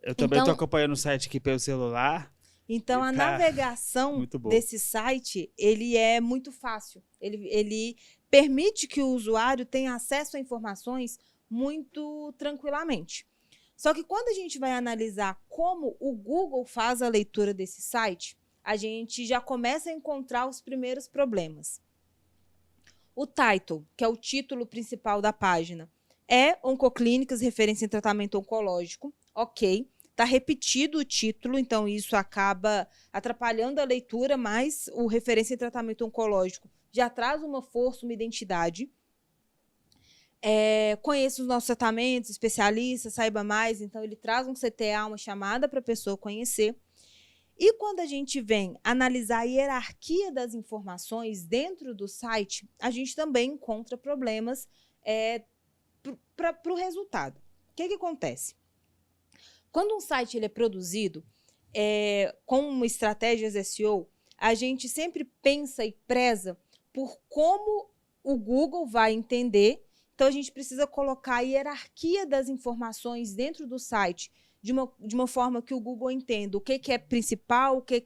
Eu também estou acompanhando o site aqui pelo celular. Então, a navegação desse site, ele é muito fácil. Ele permite que o usuário tenha acesso a informações muito tranquilamente. Só que quando a gente vai analisar como o Google faz a leitura desse site, a gente já começa a encontrar os primeiros problemas. O title, que é o título principal da página, é Oncoclínicas, referência em tratamento oncológico. Ok. Está repetido o título, então isso acaba atrapalhando a leitura, mas o referência em tratamento oncológico já traz uma força, uma identidade. Conheça os nossos tratamentos, especialistas, saiba mais. Então, ele traz um CTA, uma chamada para a pessoa conhecer. E quando a gente vem analisar a hierarquia das informações dentro do site, a gente também encontra problemas para o resultado. O que acontece? Quando um site ele é produzido com estratégias SEO, a gente sempre pensa e preza por como o Google vai entender. Então, a gente precisa colocar a hierarquia das informações dentro do site de uma forma que o Google entenda o que é principal, o que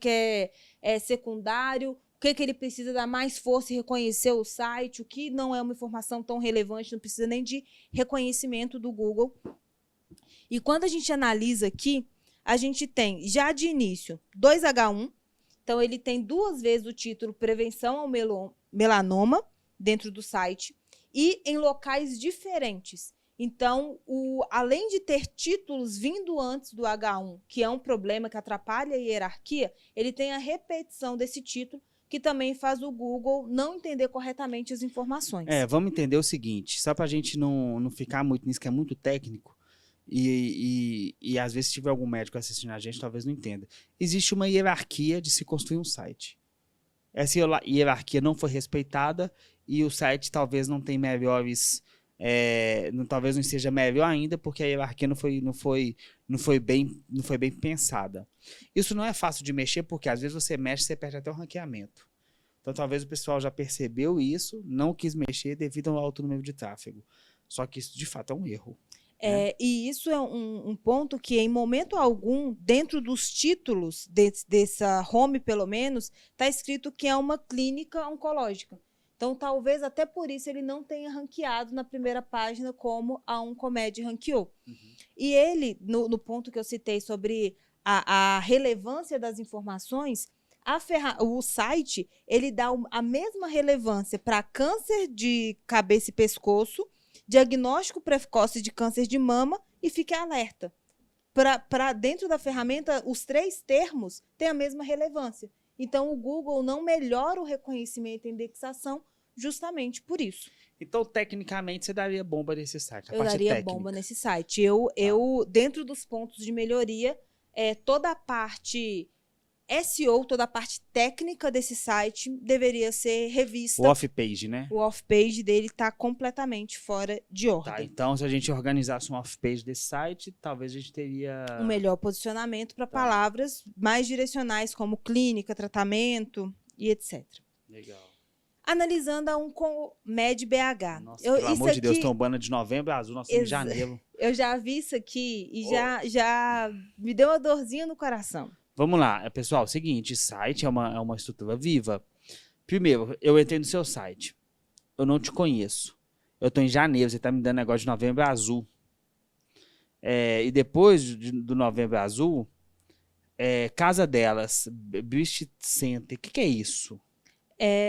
é secundário, o que ele precisa dar mais força e reconhecer o site, o que não é uma informação tão relevante, não precisa nem de reconhecimento do Google. E quando a gente analisa aqui, a gente tem, já de início, 2H1. Então, ele tem 2 vezes o título Prevenção ao Melanoma dentro do site e em locais diferentes. Então, além de ter títulos vindo antes do H1, que é um problema que atrapalha a hierarquia, ele tem a repetição desse título, que também faz o Google não entender corretamente as informações. Vamos entender o seguinte, só para a gente não ficar muito nisso, que é muito técnico, e às vezes se tiver algum médico assistindo a gente, talvez não entenda. Existe uma hierarquia de se construir um site. Essa hierarquia não foi respeitada e o site talvez não tenha melhores... talvez não esteja melhor ainda porque a hierarquia não foi bem pensada. Isso não é fácil de mexer porque às vezes você mexe e você perde até o ranqueamento. Então talvez o pessoal já percebeu isso, não quis mexer devido ao alto número de tráfego. Só que isso de fato é um erro. E isso é um ponto que, em momento algum, dentro dos títulos dessa home, pelo menos, está escrito que é uma clínica oncológica. Então, talvez até por isso ele não tenha ranqueado na primeira página como a Oncomed ranqueou. Uhum. E ele, no ponto que eu citei sobre a relevância das informações, o site ele dá a mesma relevância para câncer de cabeça e pescoço, diagnóstico precoce de câncer de mama e fique alerta. Para dentro da ferramenta, os 3 termos têm a mesma relevância. Então, o Google não melhora o reconhecimento e indexação justamente por isso. Então, tecnicamente, você daria bomba nesse site. A Eu parte daria técnica. bomba nesse site. Eu, dentro dos pontos de melhoria, toda a parte SEO, toda a parte técnica desse site deveria ser revista. O off-page, né? O off-page dele está completamente fora de Tá, ordem. então, se a gente organizasse um off-page desse site, talvez a gente teria... Um melhor posicionamento para palavras mais direcionais, como clínica, tratamento e etc. Legal. Analisando a Oncomed BH. Nossa, pelo amor de Deus, tombando de Novembro Azul, nós estamos em janeiro. Eu já vi isso aqui e já me deu uma dorzinha no coração. Vamos lá, pessoal, seguinte, site é uma estrutura viva. Primeiro, eu entrei no seu site. Eu não te conheço. Eu tô em janeiro, você tá me dando negócio de Novembro Azul. E depois do Novembro Azul, Casa Delas, Brist Center, o que é isso?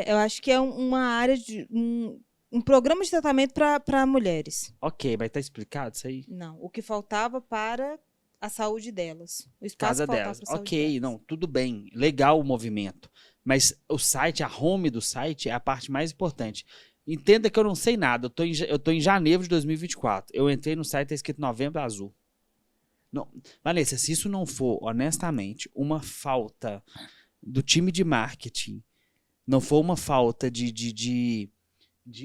Eu acho que é uma área de um programa de tratamento para mulheres. Ok, mas tá explicado isso aí? Não, o que faltava para a saúde delas. O espaço Casa que faltava delas. para a saúde Ok, delas. não, tudo bem. Legal o movimento. Mas o site, a home do site é a parte mais importante. Entenda que eu não sei nada. Eu tô em janeiro de 2024. Eu entrei no site, tá escrito Novembro Azul. Não, Vanessa, se isso não for, honestamente, uma falta do time de marketing, não for uma falta de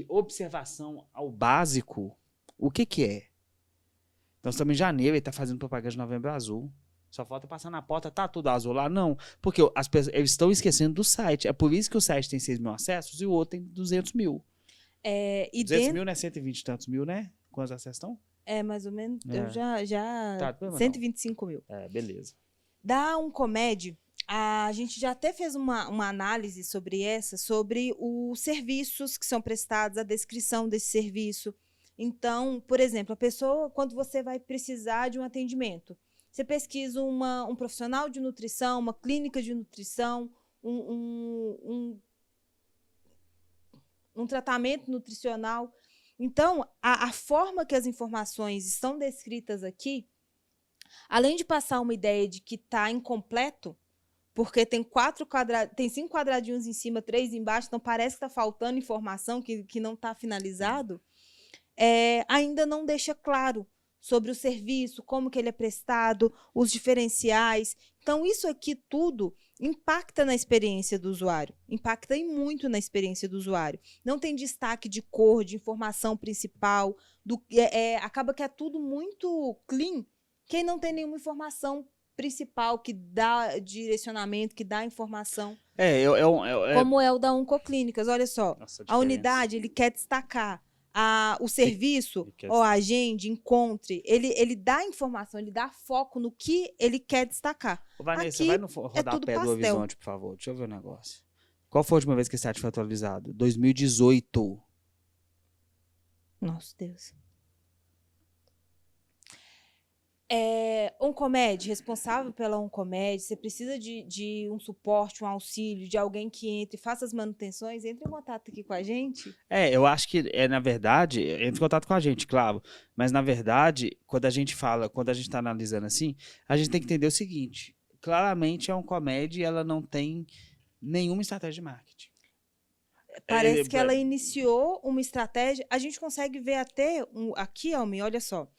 observação ao básico, o que é? Então estamos em janeiro e tá fazendo propaganda de Novembro Azul. Só falta passar na porta, tá tudo azul lá? Não, porque as pessoas, eles estão esquecendo do site. É por isso que o site tem 6 mil acessos e o outro tem 200 mil. 200 mil não é 120 e tantos mil, né? Quantos acessos estão? Mais ou menos. Eu Tá, 125 mil. Beleza. Da Oncomed, a gente já até fez uma análise sobre os serviços que são prestados, a descrição desse serviço. Então, por exemplo, a pessoa, quando você vai precisar de um atendimento, você pesquisa um profissional de nutrição, uma clínica de nutrição, um tratamento nutricional. Então, a forma que as informações estão descritas aqui, além de passar uma ideia de que está incompleto, porque tem 5 quadradinhos em cima, 3 embaixo, então parece que está faltando informação, que não está finalizado, ainda não deixa claro sobre o serviço, como que ele é prestado, os diferenciais. Então, isso aqui tudo impacta na experiência do usuário, impacta e muito na experiência do usuário. Não tem destaque de cor, de informação principal, acaba que é tudo muito clean, quem não tem nenhuma informação principal que dá direcionamento, que dá informação. Como é o da Oncoclínicas, olha só. Nossa, a unidade, ele quer destacar. O serviço, agende, encontre, ele dá informação, ele dá foco no que ele quer destacar. Ô, Vanessa, aqui vai no rodapé do Horizonte, por favor. Deixa eu ver o negócio. Qual foi a última vez que esse site foi atualizado? 2018. Nossa, Deus. Oncomed, responsável pela Oncomed, você precisa de um suporte, um auxílio, de alguém que entre e faça as manutenções, entre em contato aqui com a gente. Eu acho que, na verdade, entre em contato com a gente, claro, mas na verdade, quando a gente está analisando assim, a gente tem que entender o seguinte, claramente a Oncomed, ela não tem nenhuma estratégia de marketing. Parece que ela iniciou uma estratégia, a gente consegue ver até, aqui, Almi, olha só,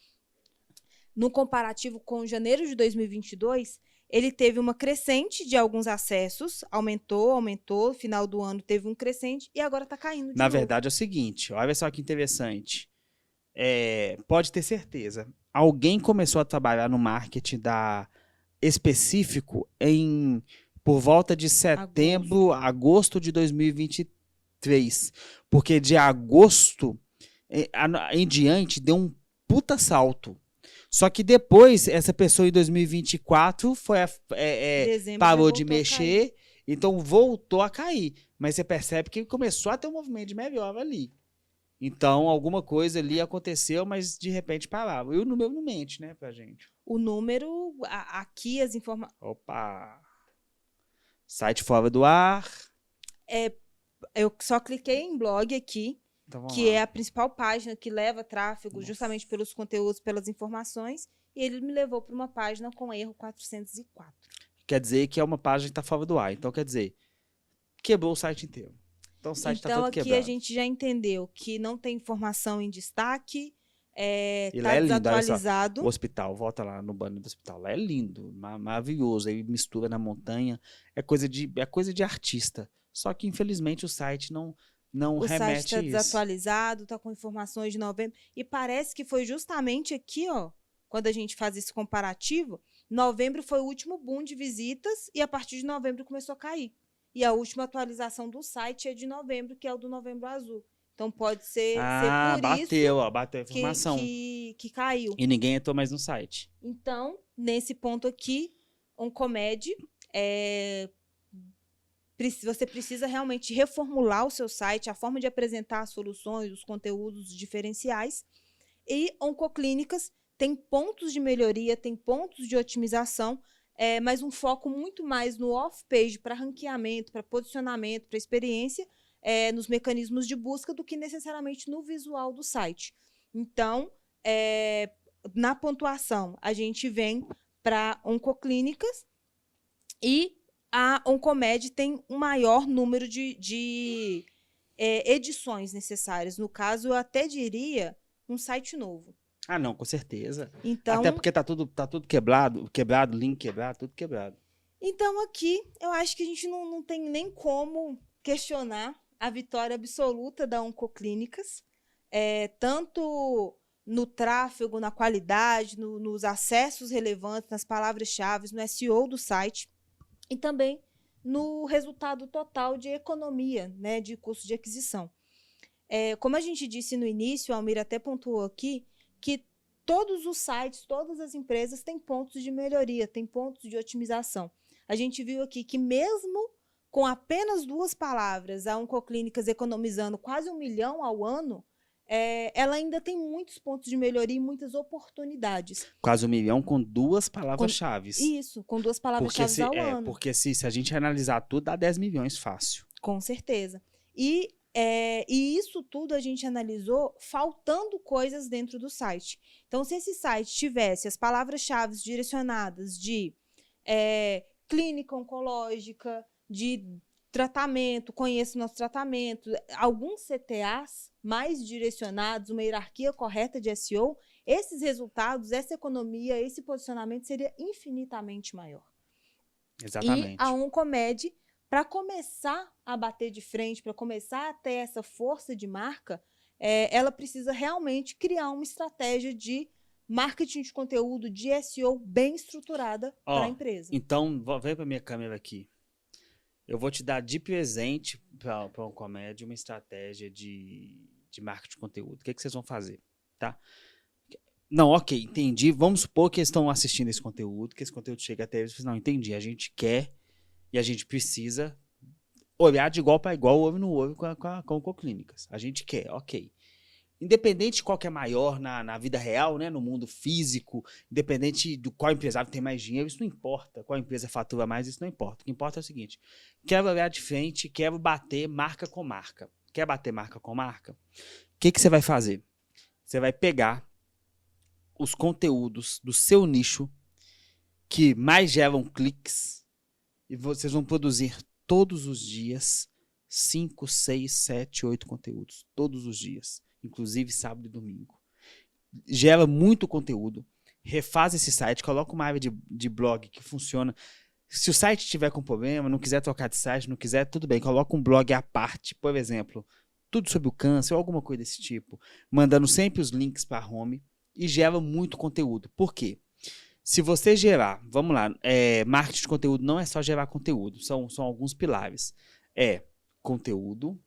no comparativo com janeiro de 2022, ele teve uma crescente de alguns acessos, aumentou, final do ano teve um crescente e agora está caindo de Na novo. verdade é o seguinte, olha só que interessante, pode ter certeza, alguém começou a trabalhar no marketing específico por volta de setembro, agosto de 2023, porque de agosto em diante deu um puta salto. Só que depois, essa pessoa em 2024 parou de mexer, então voltou a cair. Mas você percebe que começou a ter um movimento de melhora ali. Então, alguma coisa ali aconteceu, mas de repente parava. E o número não mente, né, pra gente. O número, aqui as informações... Opa! Site fora do ar. Eu só cliquei em blog aqui. Então, que é a principal página que leva tráfego justamente pelos conteúdos, pelas informações, e ele me levou para uma página com erro 404. Quer dizer que é uma página que está fora do ar. Então, quer dizer, quebrou o site inteiro. Então o site tá Então, todo aqui quebrado. a gente já entendeu que não tem informação em destaque, E lá tá é lindo, olha só, desatualizado. o hospital, volta lá no banner do hospital, lá é lindo, maravilhoso, aí mistura na montanha, é coisa de artista. Só que infelizmente o site não O site remete está isso. desatualizado, está com informações de novembro. E parece que foi justamente aqui, ó, quando a gente faz esse comparativo, novembro foi o último boom de visitas e a partir de novembro começou a cair. E a última atualização do site é de novembro, que é o do Novembro Azul. Então pode ser por Bateu, isso ó, bateu a informação. que caiu. E ninguém entrou mais no site. Então, nesse ponto aqui, Oncomed, você precisa realmente reformular o seu site, a forma de apresentar as soluções, os conteúdos diferenciais. E Oncoclínicas tem pontos de melhoria, tem pontos de otimização, mas um foco muito mais no off-page para ranqueamento, para posicionamento, para experiência, nos mecanismos de busca do que necessariamente no visual do site. Então, na pontuação, a gente vem para Oncoclínicas e a Oncomed tem um maior número de edições necessárias. No caso, eu até diria um site novo. Ah, não, com certeza. Então, Até porque tá tudo quebrado, link quebrado, tudo quebrado. Então, aqui, eu acho que a gente não tem nem como questionar a vitória absoluta da Oncoclínicas, tanto no tráfego, na qualidade, nos acessos relevantes, nas palavras-chave, no SEO do site, e também no resultado total de economia, né, de custo de aquisição. Como a gente disse no início, a Almira até pontuou aqui, que todos os sites, todas as empresas têm pontos de melhoria, têm pontos de otimização. A gente viu aqui que mesmo com apenas 2 palavras, a Oncoclínicas economizando quase 1 milhão ao ano, ela ainda tem muitos pontos de melhoria e muitas oportunidades. Quase 1 milhão com 2 palavras-chave. Isso, com 2 palavras-chave ao ano. Porque se a gente analisar tudo, dá 10 milhões fácil. Com certeza. E isso tudo a gente analisou faltando coisas dentro do site. Então, se esse site tivesse as palavras-chave direcionadas de clínica oncológica, de tratamento, conheça o nosso tratamento, alguns CTAs mais direcionados, uma hierarquia correta de SEO, esses resultados, essa economia, esse posicionamento seria infinitamente maior. Exatamente. E a Oncomed, para começar a bater de frente, para começar a ter essa força de marca, ela precisa realmente criar uma estratégia de marketing de conteúdo, de SEO bem estruturada para a empresa. Então, vem para minha câmera aqui. Eu vou te dar de presente para a Oncomed uma estratégia de marketing de conteúdo. O que vocês vão fazer? Tá? Não, ok, entendi. Vamos supor que eles estão assistindo esse conteúdo, que esse conteúdo chega até eles. Não, entendi. A gente quer e a gente precisa olhar de igual para igual, olho no olho com a Oncoclínicas. A gente quer, ok. Independente de qual que é maior na vida real, né, no mundo físico, independente do qual empresário tem mais dinheiro, isso não importa. Qual empresa fatura mais, isso não importa. O que importa é o seguinte: quero olhar de frente, quero bater marca com marca. Quer bater marca com marca? O que você vai fazer? Você vai pegar os conteúdos do seu nicho que mais geram cliques e vocês vão produzir todos os dias 5, 6, 7, 8 conteúdos. Todos os dias. Inclusive sábado e domingo. Gera muito conteúdo. Refaz esse site, coloca uma área de blog que funciona. Se o site tiver com problema, não quiser trocar de site, não quiser, tudo bem, coloca um blog à parte, por exemplo, tudo sobre o câncer ou alguma coisa desse tipo, mandando sempre os links para a home e gera muito conteúdo. Por quê? Se você gerar, vamos lá, marketing de conteúdo não é só gerar conteúdo, são alguns pilares. Conteúdo,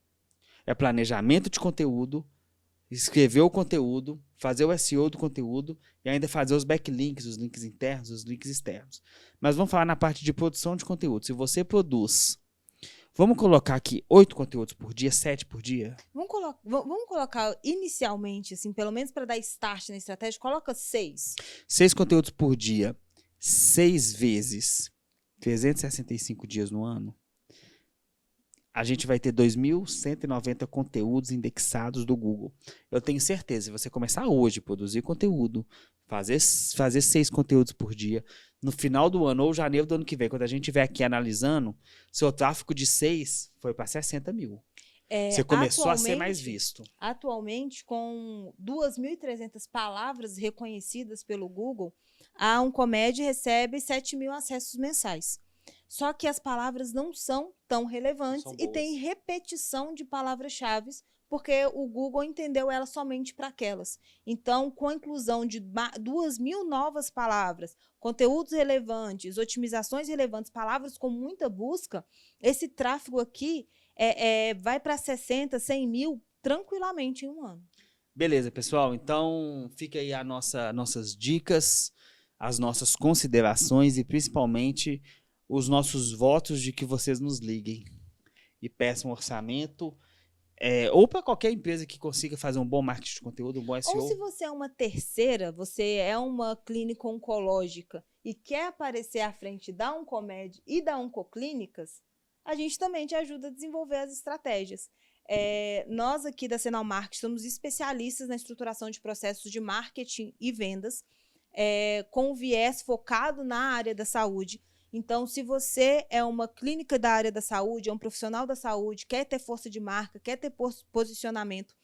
planejamento de conteúdo, escrever o conteúdo, fazer o SEO do conteúdo e ainda fazer os backlinks, os links internos, os links externos. Mas vamos falar na parte de produção de conteúdo. Se você produz, vamos colocar aqui 8 conteúdos por dia, 7 por dia? Vamos colocar inicialmente, assim, pelo menos para dar start na estratégia, coloca 6. 6 conteúdos por dia, 6 vezes 365 dias no ano. A gente vai ter 2.190 conteúdos indexados do Google. Eu tenho certeza, se você começar hoje a produzir conteúdo, fazer 6 conteúdos por dia, no final do ano ou janeiro do ano que vem, quando a gente estiver aqui analisando, seu tráfego de 6 foi para 60 mil. Você começou a ser mais visto. Atualmente, com 2.300 palavras reconhecidas pelo Google, a Uncomed recebe 7.000 acessos mensais. Só que as palavras não são tão relevantes e tem repetição de palavras-chave, porque o Google entendeu elas somente para aquelas. Então, com a inclusão de 2.000 novas palavras, conteúdos relevantes, otimizações relevantes, palavras com muita busca, esse tráfego aqui vai para 60, 100 mil tranquilamente em um ano. Beleza, pessoal. Então, fica aí nossas dicas, as nossas considerações e, principalmente, os nossos votos de que vocês nos liguem e peçam orçamento. Ou para qualquer empresa que consiga fazer um bom marketing de conteúdo, um bom SEO. Ou se você é uma terceira, você é uma clínica oncológica e quer aparecer à frente da Uncomed e da Oncoclínicas, a gente também te ajuda a desenvolver as estratégias. Nós aqui da Senal Marketing somos especialistas na estruturação de processos de marketing e vendas, com viés focado na área da saúde. Então, se você é uma clínica da área da saúde, é um profissional da saúde, quer ter força de marca, quer ter posicionamento,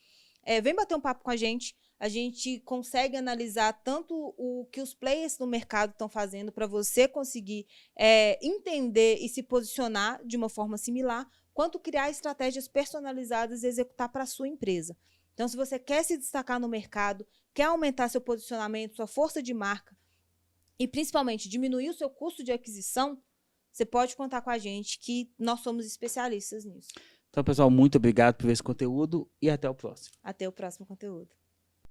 vem bater um papo com a gente. A gente consegue analisar tanto o que os players no mercado estão fazendo para você conseguir entender e se posicionar de uma forma similar, quanto criar estratégias personalizadas e executar para a sua empresa. Então, se você quer se destacar no mercado, quer aumentar seu posicionamento, sua força de marca, e principalmente diminuir o seu custo de aquisição, você pode contar com a gente que nós somos especialistas nisso. Então, pessoal, muito obrigado por ver esse conteúdo e até o próximo. Até o próximo conteúdo.